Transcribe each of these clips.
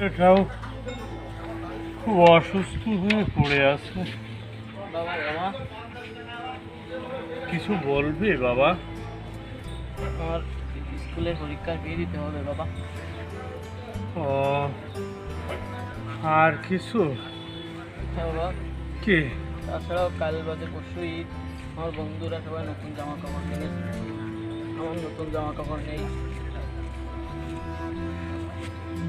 এটাও খুব অসুস্থ হয়ে পড়ে আছে। বাবা বাবা কিছু বলবি বাবা? আমার স্কুলের পরীক্ষার ফি দিতে হবে বাবা। ও, আর কিছু? হ্যাঁ বাবা। কি? তাছাড়াও কাল বাদে পরশু ঈদ, আমার বন্ধুরা সবাই নতুন জামা কাপড় কিনেছে, আমার নতুন জামা কাপড় নেই।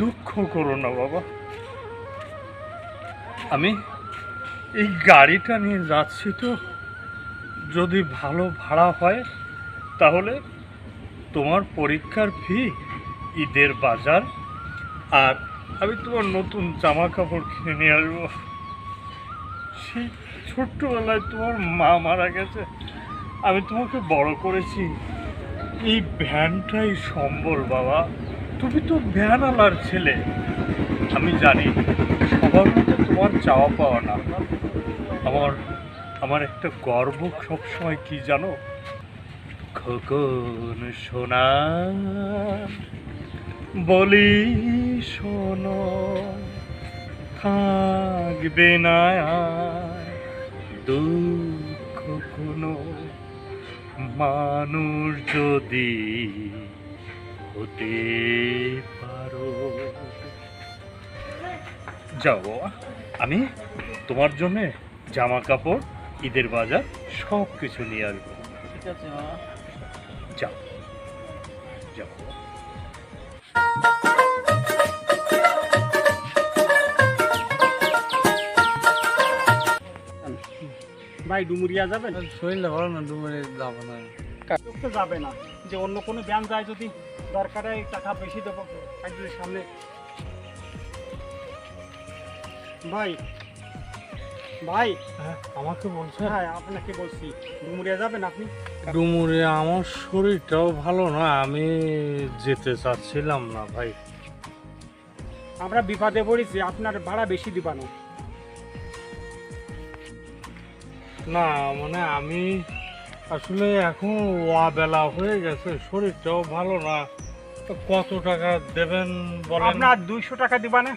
দুঃখ করো না বাবা, আমি এই গাড়িটা নিয়ে যাচ্ছি তো, যদি ভালো ভাড়া হয় তাহলে তোমার পরীক্ষার ফি, ঈদের বাজার, আর আমি তোমার নতুন জামা কাপড় কিনে নিয়ে আসবো। সেই ছোট্টবেলায় তোমার মা মারা গেছে, আমি তোমাকে বড় করেছি, এই ভ্যানটাই সম্বল বাবা। তুমি তো ভ্যানওয়ালার ছেলে, আমি জানি সবার মধ্যে তোমার চাওয়া পাওয়া না। আমার একটা গর্ব সবসময় কি জানো? খোকন সোনা বলি শোনো, থাকবে না আর দুঃখ কোনো, মানুষ যদি হতে পারো। যাও বাবা, আমি তোমার জন্যে জামা কাপড়, ঈদের বাজার সব কিছু নিয়ে আসবো। ঠিক আছে বাবা। যাও যাও। ভাই ডুমুরিয়া যাবেন? শরীরটা ভালো না, ডুমুরে যাবো না। তো যাবে না, যে অন্য কোনো ব্যায়াম যায়, যদি দরকারে টাকা বেশি দেবো একদিন সামনে। ভাই ভাই হ্যাঁ, আমাকে বলছেন? হ্যাঁ আপনাকে বলছি, ডুমুরিয়া যাবেন আপনি? ডুমুরে আমার শরীরটাও ভালো না, আমি যেতে চাচ্ছিলাম না ভাই। আমরা বিপদে পড়েছি, আপনার ভাড়া বেশি দিবা না। না মানে আমি আসলে এখন বেলা হয়ে গেছে, শরীরটাও ভালো না, তো কত টাকা দেবেন বলেন? আপনার 200 টাকা দিবা না?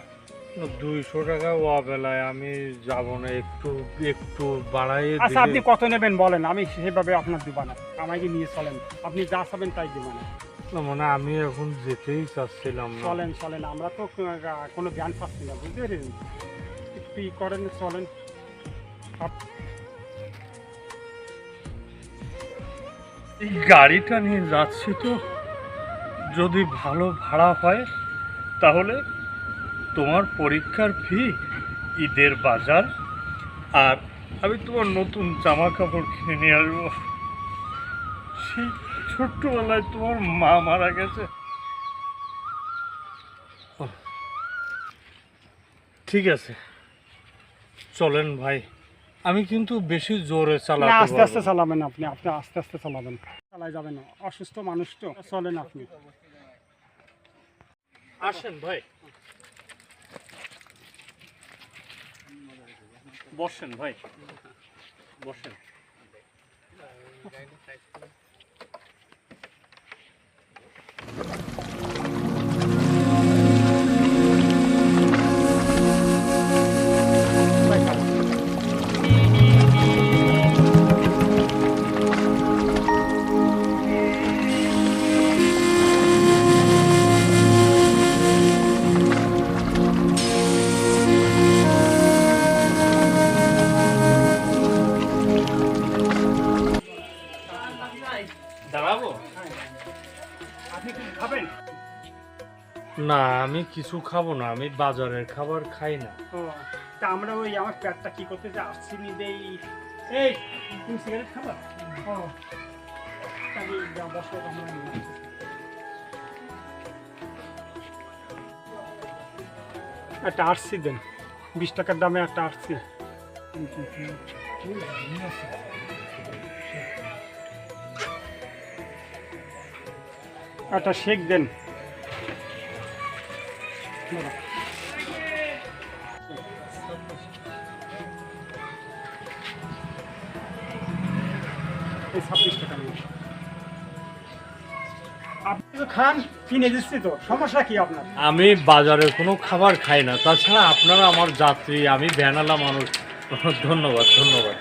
200 টাকা বেলায় আমি যাব না, একটু একটু বাড়াই আচ্ছা আপনি কত নেবেন বলেন, আমি সেভাবে আপনার দিবা না, আমাকে নিয়ে চলেন, আপনি যা চাবেন তাই দিবা না। মানে আমি এখন যেতেই চাচ্ছিলাম না। চলেন চলেন, আমরা তো কোনো জ্ঞান পাচ্ছি না, বুঝতে পেরেছেন? একটু ই করেন, চলেন। এই গাড়িটা নিয়ে যাচ্ছি তো, যদি ভালো ভাড়া হয় তাহলে তোমার পরীক্ষার ফি, ঈদের বাজার, আর আমি তোমার নতুন জামা কাপড় কিনে নিয়ে আসবো। সেই ছোট্টবেলায় তোমার মা মারা গেছে। ঠিক আছে চলেন ভাই, আমি কিন্তু বেশি জোরে না, চালাতে আস্তে আস্তে পারবো না। চালাবেন, আপনি আপনি আস্তে আস্তে চালাবেন, চালাই যাবেন না, অসুস্থ মানুষ তো, চলেন আপনি। আসেন ভাই, বসেন ভাই, বসেন। দাঁড়াবো? আপনি কি খাবেন? না আমি কিছু খাবো না, আমি বাজারের খাবার খাই না। ও, তা আমরা ওই আমার পেটটা কি করতে যে আসছি নি দেই। এই তুমি সিগারেট খাবা? ও, তাহলে বসো, আমরা নিয়ে আসছি। একটা আরসি দেন, 20 টাকার দামে একটা আরসি। একটা শেক দেন। এই 26 টাকা নিন। আপনি কিন্তু খান, কিনে দিচ্ছি তো, সমস্যা কি আপনার? আমি বাজারে কোনো খাবার খাই না, তাছাড়া আপনারা আমার যাত্রী, আমি ভ্যানালা মানুষ। ধন্যবাদ ধন্যবাদ।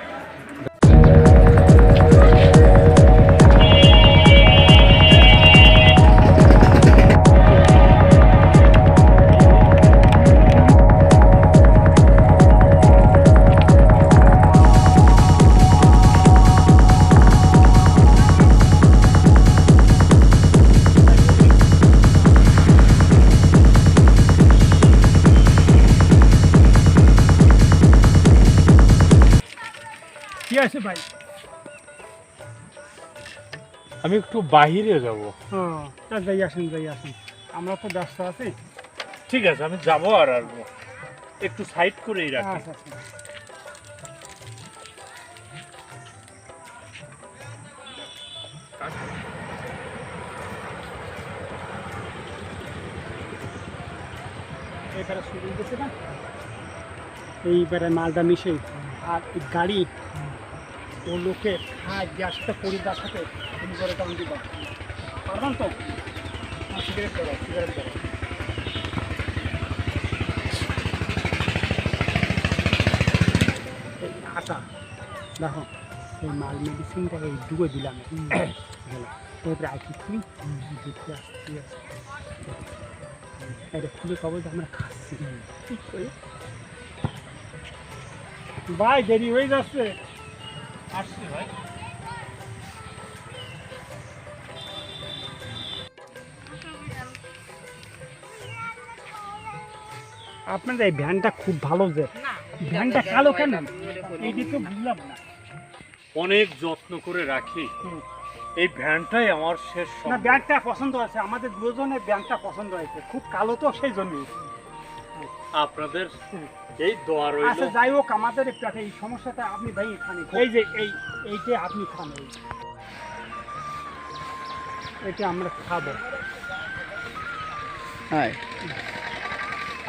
কি আছে ভাই? আমি একটু বাহিরে যাব। ও তা যাই আসেন, যাই আসেন, আমরা তো ব্যস্ত আছি। ঠিক আছে, আমি যাব আর আসবো, একটু সাইড করেই রাখি। আচ্ছা আচ্ছা। এবারে শুরু গেছে না, এইবারে মালটা মিশে আর এই গাড়ি ও লোকে খায় গ্যাসটা পরিবার সাথে তুমি করে টাউন দিবা পারবেন তো? সিগারেট করো, সিগারেট করো। আটা দেখো, এই মাল মেডিসিনটাকে ডুবে দিলাম, এরপরে আইছি তুই দেখতে আসছি, এটা খুলে খবর যে আমরা খাচ্ছি। ঠিক করে ভাই দেরি হয়ে যাচ্ছে। আসছি ভাই। আপনাদের এই ভ্যানটা খুব ভালো, যে ভ্যানটা কালো কেন এইটি তো বুঝলাম না। অনেক যত্ন করে রাখি, এই ভ্যানটাই আমার শেষ না সম্বল। ব্যাগটা পছন্দ আছে, আমাদের দুজনের ব্যাগটা পছন্দ হয়েছে, খুব কালো তো সেই জন্যই। আপনাদের এই দোয়া রইল। আচ্ছা যাই হোক, আমাদের এই পেটে এই সমস্যাটা আপনি ভাই খান, এই যে এইটা আপনি খান, এটা আমরা খাবো। হ্যাঁ,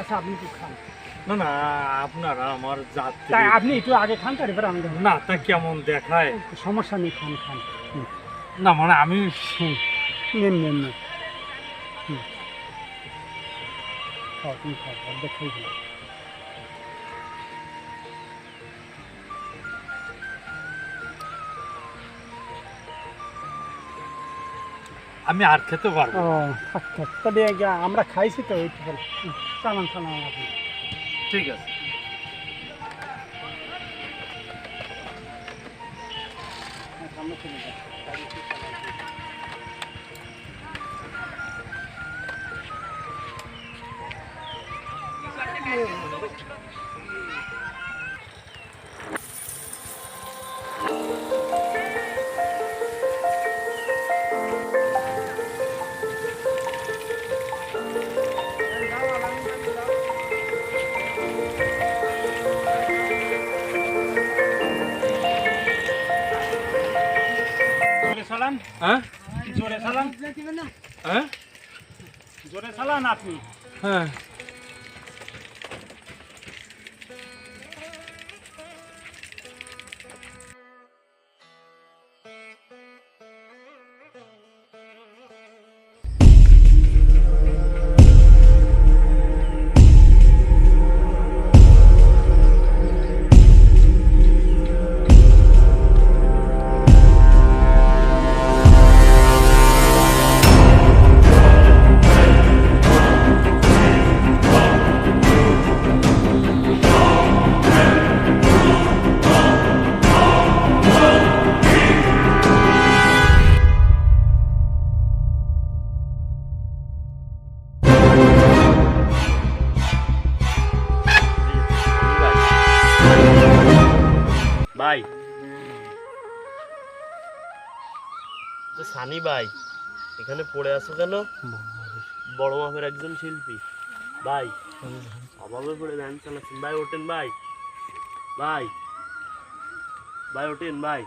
আচ্ছা আপনি কি খান? না না, আপনারা আমার যাত্রী। তাই আপনি একটু আগে খান, তারপর আমি খাবো। না, তা কেমন দেখায়? সমস্যা নেই, খান খান। না মানে আমি নেন নেন নেন, খাও তুমি খাও, অর্ধেক খাই দিলাম। আমি আর খেতে পারবো। ও থাক থাক, তবে আমরা খাইছি তো, ওই চালান চালান আপনি। ঠিক আছে। সামনে চলে যান। জোরে চালান, হ্যাঁ জোরে চালান, হ্যাঁ জোরে চালান আপনি। হ্যাঁ। ভাই, সানি ভাই এখানে পড়ে আছো কেন? বড় মাপের একজন শিল্পী ভাই, অভাবে পড়ে ভ্যান চালাচ্ছেন ভাই, ওঠেন ভাই, ভাই ভাই ওঠেন ভাই,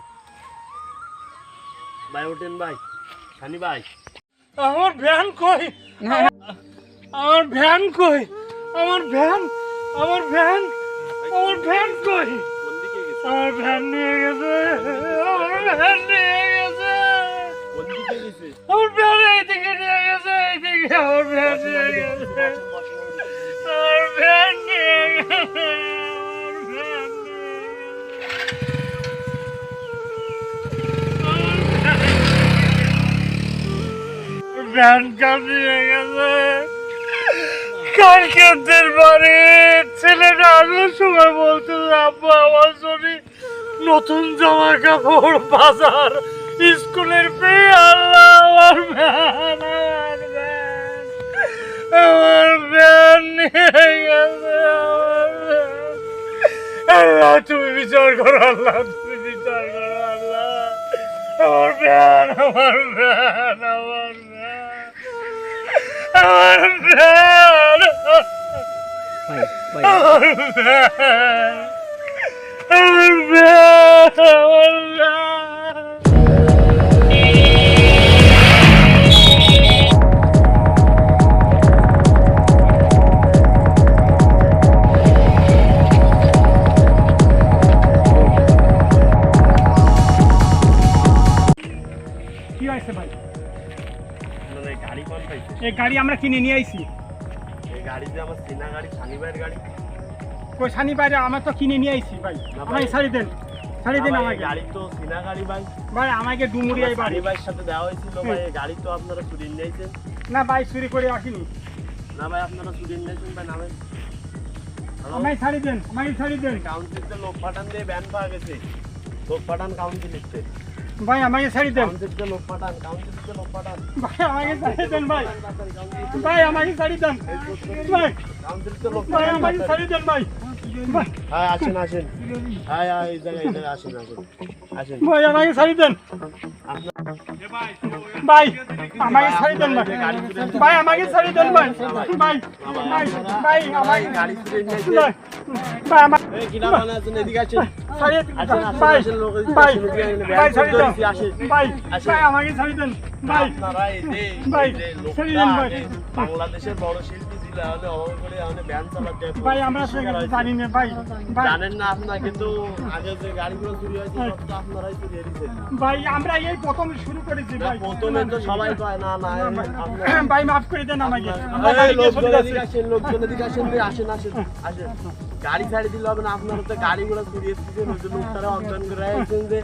ভাই ওঠেন ভাই, সানি ভাই। আমার ভ্যান কই? আমার ভ্যান কই? আমার ভ্যান, আমার ভ্যান, আমার ভ্যান কই? কোন দিকে গেছে? আমার ভ্যান নিয়ে গেছে, আমার ভ্যান নিয়ে গেছে, কোন দিকে গেছে? আমার ভ্যান এইদিকে নিয়ে গেছে। আমার ভ্যান নিয়ে গেছে, আমার ভ্যান নিয়ে গেছে, আমার ভ্যান নিয়ে গেছে। ভ্যান কাঁদিয়ে গেছে। কালকে ওদের বাড়ি ছেলেটা আসার সময় বলতো আব্বা আমার জন্য নতুন জামা কাপড় বাজার স্কুলের পেয়ে আল্লাহ আমার ভ্যান আমার ভ্যান নিয়ে গেছে আমার ভ্যান। আল্লাহ তুমি বিচার করো, আল্লাহ তুমি বিচার করো, আল্লাহ আমার ভ্যান আমার ভ্যান আমার ভ্যান আমার ভ্যান আমার ভ্যান আমার ভ্যান আমার ভ্যান। কি হয়েছে ভাই? মানে গাড়ি কোন পাইছে? এই গাড়ি আমরা কিনে নিয়ে আইছি। এই গাড়ি যে আমার চেনা গাড়ি, শানিবাইয়ের গাড়ি। কই শনিবারে আমরা তো কিনে নিয়ে আইছি ভাই। না ভাই। আমাকে ছাড়ি দেন, ছাড়ি দেন না ভাই, আমাকে। এই গাড়ি তো চেনা গাড়ি ভাই। ভাই আমাকে ডুমুরিয়াই বাড়ি। শানিবাইয়ের সাথে দেওয়া হয়েছিল ভাই, এই গাড়ি তো আপনারা চুরি নিয়েছেন। না ভাই চুরি করে আসিনি। না ভাই আপনারা চুরি নিয়েছেন ভাই, নামে আমাকে ছাড়ি দেন, আমাকে ছাড়ি দেন। কাউন্সিলতে লোক পাঠান দিয়ে ব্যান পাওয়া গেছে। লোক পাঠান কাউন্সিলিতে, ভাই আমাকে ছাড়ি দেন। কাউন্সিলতে লোক পাঠান, কাউন্সিলতে লোক পাঠান। ভাই আমাকে ছাড়ি দেন ভাই। ভাই আমাকে ছাড়ি দেন। ভাই কাউন্সিলতে লোক ভাই পাঠান। আমাকে ছাড়ি দেন ভাই। ভাই হ্যাঁ আসেন আসেন, হ্যাঁ হ্যাঁ এই জায়গায় আসেন আসেন আসেন। ভাই আমাকে ছাড়ি দেন। আপনার ভাই আমাকে ছাড়ি দেন ভাই। ভাই আমাকে ছাড়ি দেন ভাই। ভাই ভাই ভাই আমাকে গাড়ি চুরি নিয়েছে। ভাই ভাই আমাকে এই কিনা বানা আছেন, এদিকে আসেন। ছাড়ি আসেন, আসেন, ভাই আসেন, লোক এদিকে ভাই আসেন, এদিকে আসেন, ভাই ব্যান ছাড়ি করে দেন দিয়েছি, আসেন। ভাই আসেন। ভাই আমাকে ছাড়ি দেন ভাই। আপনারা এই যে ভাই, এই যে ছেড়ে লোকটা দিন ভাই। আগে বাংলাদেশের বড় শিল্পী ছিল, এখন অভাব করে এখন ব্যান চালাতে হয়। ভাই আমরা তো জানি না ভাই। ভাই জানেন না আপনারা, কিন্তু আগে যে গাড়িগুলো চুরি হয়েছে সব তো আপনারাই চুরি দিয়েছেন। ভাই আমরা এই প্রথম শুরু করেছি ভাই। প্রথমে তো সবাই কয় না না আপনারা ভাই মাফ করে দেন আমাকে। আমরা এই গাড়ি নিয়ে লোকজন চলে যাচ্ছি। এদিকে আসেন, লোকজন এদিকে আসেন, আসেন আসেন আসেন। গাড়ি ছাড়ি দিলে হবে না, আপনারা তো গাড়িগুলো চুরি এসেছেন, ওই যে লোকটারা অজ্ঞান করে রাখছেন যে